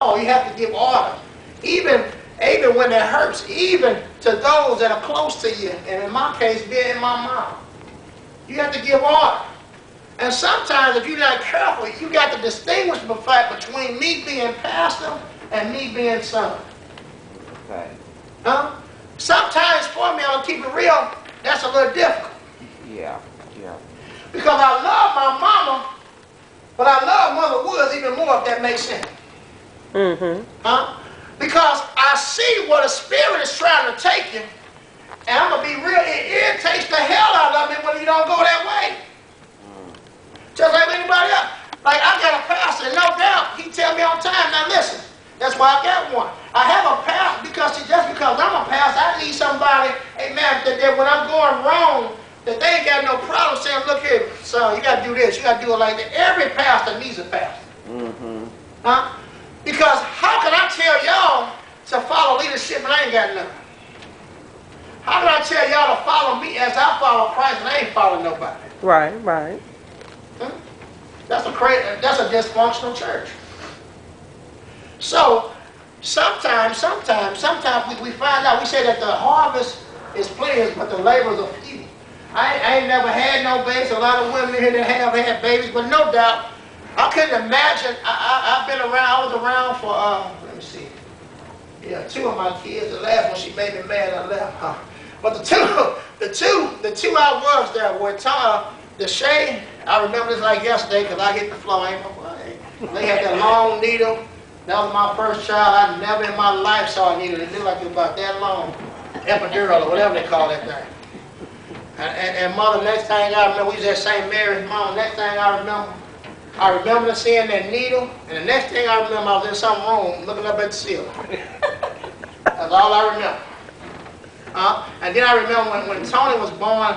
law. You have to give order. Even when it hurts, even to those that are close to you, and in my case, being my mom. You have to give order. And sometimes, if you're not careful, you got to distinguish between me being pastor and me being son. Okay. Huh? Sometimes for me, I'll keep it real, that's a little difficult. Yeah. Because I love my mama, but I love Mother Woods even more, if that makes sense. Mm-hmm. Huh? Because I see where the Spirit is trying to take you, and I'm going to be real, it irritates the hell out of me when you don't go that way. Just like anybody else. Like, I got a pastor, and no doubt, he tell me all the time, now listen, that's why I got one. I have a pastor just because I'm a pastor, I need somebody, amen, that when I'm going wrong, that they ain't got no problem saying, look here, son, you got to do this, you got to do it like that. Every pastor needs a pastor. Mm-hmm. Huh? Because how can I tell y'all to follow leadership and I ain't got none? How can I tell y'all to follow me as I follow Christ and I ain't following nobody? Right, right. Huh? That's a dysfunctional church. So sometimes we find out, we say that the harvest is plenty, but the laborers are few. I ain't never had no babies. A lot of women here that have had babies, but no doubt, I couldn't imagine. I was around for, let me see. Yeah, 2 of my kids. The last one, she made me mad, I left. But the two I was there were the Shay. I remember this like yesterday because I hit the floor. They had that long needle. That was my first child. I never in my life saw a needle. It looked like it was about that long. Epidural or whatever they call that thing. And mother, next thing I remember, we was at St. Mary's. Mom, next thing I remember seeing that needle. And the next thing I remember, I was in some room looking up at the ceiling. That's all I remember. And then I remember when Tony was born,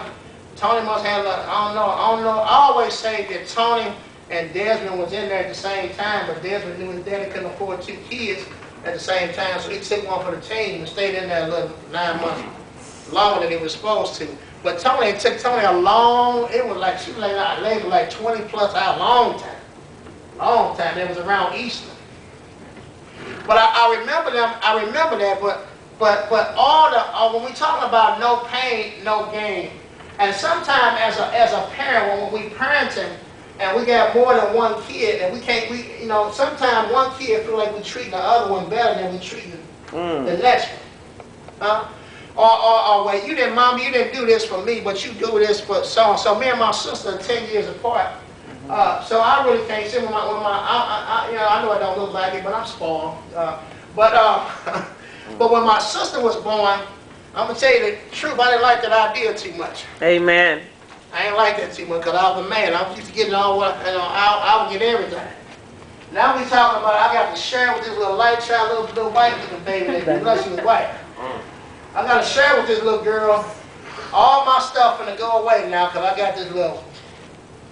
Tony must have, I don't know. I always say that Tony and Desmond was in there at the same time, but Desmond knew his daddy couldn't afford 2 kids at the same time, so he took one for the team and stayed in there a little 9 months longer than he was supposed to. But it took Tony a long, it was like, she was like 20 plus hours, long time. It was around Easter. But I remember that, but all when we talk about no pain, no gain, and sometimes as a parent, when we parenting, and we got more than one kid, and sometimes one kid feel like we treating the other one better than we treating the next one. Or well, Mom, you didn't do this for me, but you do this for so me and my sister are 10 years apart. So I really can't say I know I don't look like it, but I'm spoiled. But when my sister was born, I'm gonna tell you the truth, I didn't like that idea too much. Amen. I ain't like that too much because I was a man. I was used to getting all I would get everything. Now we talking about I got to share with this little light child, little white looking baby that unless she was white. I got to share with this little girl all my stuff gonna go away now because I got this little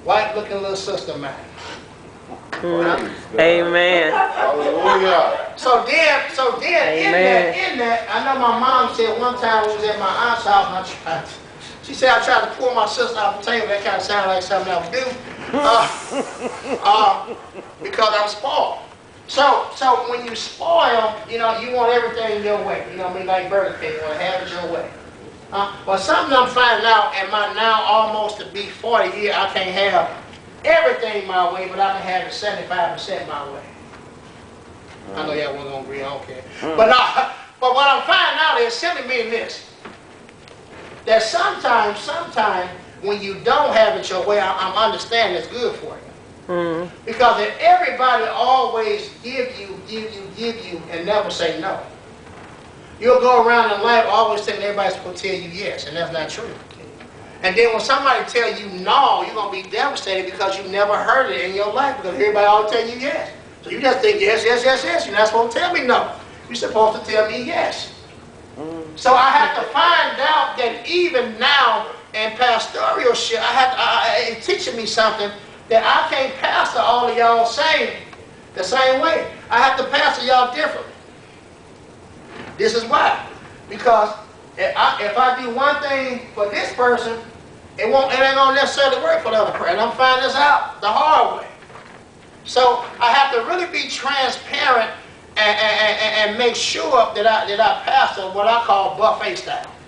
white looking little sister of mine. Amen. Hallelujah. So then in that, I know my mom said one time we was at my aunt's house and she said I tried to pull my sister off the table. That kind of sounded like something I would do because I'm spoiled. So when you spoil, you want everything your way. You know what I mean? Like Burger King, you want to have it your way. But something I'm finding out in my now almost to be 40 years, I can't have everything my way, but I can have it 75% my way. I know y'all wasn't gonna agree, I don't care. But what I'm finding out is simply meaning this. That sometimes when you don't have it your way, I'm understanding it's good for you. Because if everybody always give you and never say no, you'll go around in life always thinking everybody's supposed to tell you yes, and that's not true. And then when somebody tell you no, you're going to be devastated because you never heard it in your life because everybody always tell you yes. So you just think yes. You're not supposed to tell me no. You're supposed to tell me yes. So I have to find out that even now in pastoralship, it's teaching me something that I can't pastor all of y'all the same way. I have to pastor y'all differently. This is why. Because if I do one thing for this person, it ain't gonna necessarily work for the other person. I'm finding this out the hard way. So I have to really be transparent and make sure that I pastor what I call buffet style.